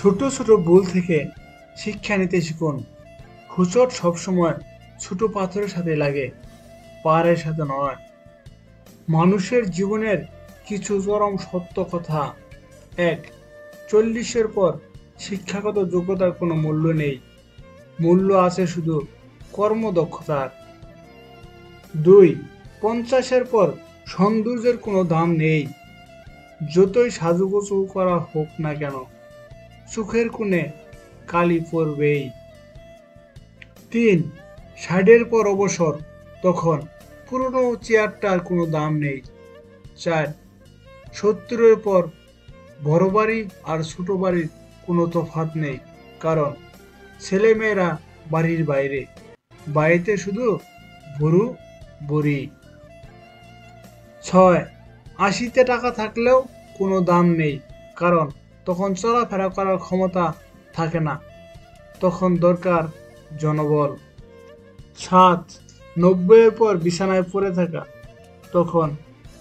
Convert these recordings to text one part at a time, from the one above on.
ছোট ছোট ভুল থেকে শিক্ষা নিতে শিখুন। হোঁচট সবসময় ছোট পাথরের সাথে লাগে, পাহাড়ের সাথে নয়। মানুষের জীবনের কিছু চরম সত্য কথা। ১. 40-এর পর শিক্ষাগত যোগ্যতার কোনো মূল্য নেই, মূল্য আছে শুধু কর্মদক্ষতার। ২. 50-এর পর সৌন্দর্যের কোনো দাম নেই, যতই সাজুগুজু করা হোক না কেন, চোখের কোণে কালি পড়বেই। ৩. 60-এর পর অবসর, তখন পুরনো চেয়ারটার কোনো দাম নেই। ৪. 70-এর পর বড় বাড়ি আর ছোট বাড়ির কোনো তফাৎ নেই, কারণ ছেলেমেয়েরা বাড়ির বাইরে, বাড়িতে শুধু বুড়ো বুড়ি। ৬. ৮০-তে টাকা থাকলেও কোনো দাম নেই, কারণ তখন চলাফেরা করার ক্ষমতা থাকে না, তখন দরকার জনবল। ৭. ৯০-এর পর বিছানায় পড়ে থাকা, তখন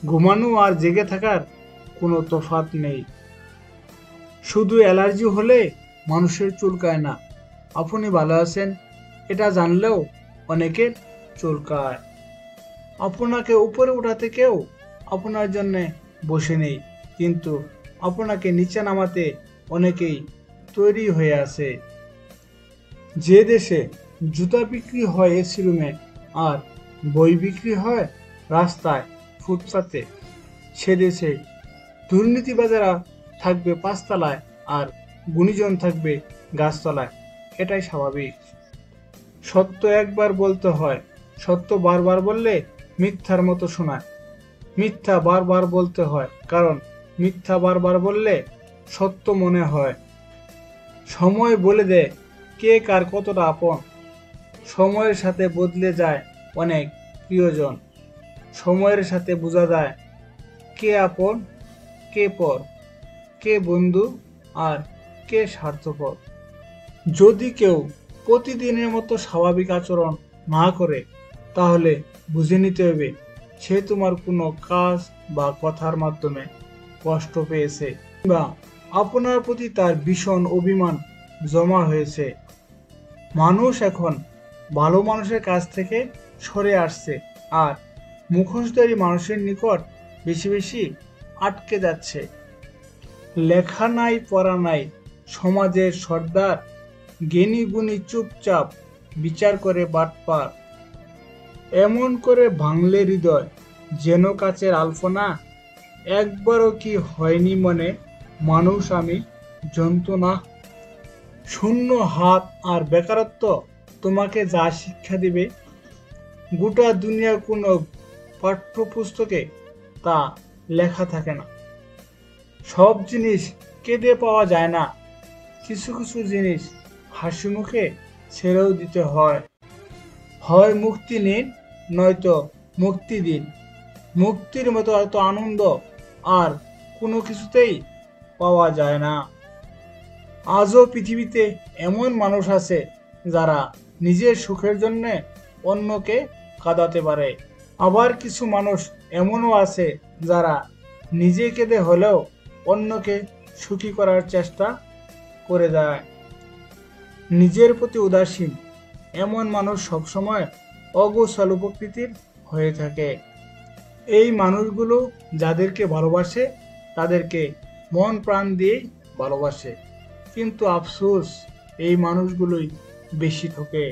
ঘুমানো আর জেগে থাকার কোনো তফাৎ নেই। শুধু অ্যালার্জি হলে মানুষের চুলকায় না, আপনি ভালো আছেন এটা জানলেও অনেকের চুলকায়। আপনাকে উপরে উঠাতে কেউ আপনার জন্য বসে নেই, কিন্তু আপনাকে নিচে নামাতে অনেকেই তৈরি হয়ে আছে। যে দেশে জুতা বিক্রি হয় এসি রুমে আর বই বিক্রি হয় রাস্তায় ফুটপাতে, সে দেশে দুর্নীতিবাজেরা থাকবে পাঁচতলায় আর গুণীজন থাকবে গাছতলায়, এটাই স্বাভাবিক। সত্য একবার বলতে হয়, সত্য বারবার বললে মিথ্যার মতো শোনায়। মিথ্যা বারবার বলতে হয়, কারণ মিথ্যা বারবার বললে সত্য মনে হয়। সময় বলে দেয় কে কার কতটা আপন। সময়ের সাথে বদলে যায় অনেক প্রিয়জন। সময়ের সাথে বোঝা যায় কে আপন, কে পর, কে বন্ধু আর কে স্বার্থপর। যদি কেউ প্রতিদিনের মতো স্বাভাবিক আচরণ না করে, তাহলে বুঝে নিতে হবে সে তোমার কোনো কাজ বা কথার মাধ্যমে কষ্ট পেয়েছে, বা আপনার প্রতি তার ভীষণ অভিমান জমা হয়েছে। মানুষ এখন ভালো মানুষের কাছ থেকে সরে আসছে আর মুখোশধারী মানুষের নিকট বেশি বেশি আটকে যাচ্ছে। লেখা নাই পড়া নাই, সমাজের সর্দার, জ্ঞানী গুণী চুপচাপ বিচার করে বাটপার। এমন করে ভাঙলে হৃদয় যেন কাচের আলপনা, একবারও কি হয়নি মনে মানুষ আমি যন্ত্রণা। শূন্য হাত আর বেকারত্ব তোমাকে যা শিক্ষা দিবে, গোটা দুনিয়ার কোনো পাঠ্যপুস্তকে তা লেখা থাকে না। সব জিনিস কেঁদে পাওয়া যায় না, কিছু কিছু জিনিস হাসি মুখে ছেড়েও দিতে হয়। হয় মুক্তি নিন, নয়তো মুক্তি দিন। মুক্তির মতো এত আনন্দ আর কোনো কিছুতেই পাওয়া যায় না। আজও পৃথিবীতে এমন মানুষ আছে যারা নিজের সুখের জন্য অন্যকে কাঁদাতে পারে। আবার কিছু মানুষ এমনও আছে যারা নিজে কেঁদে হলেও অন্যকে সুখী করার চেষ্টা করে যায়। নিজের প্রতি উদাসীন এমন মানুষ সবসময় অগোছালো প্রকৃতির হয়ে থাকে। এই মানুষগুলো যাদেরকে ভালোবাসে তাদেরকে মন প্রাণ দিয়েই ভালোবাসে, কিন্তু আফসোস এই মানুষগুলোই বেশি ঠকে।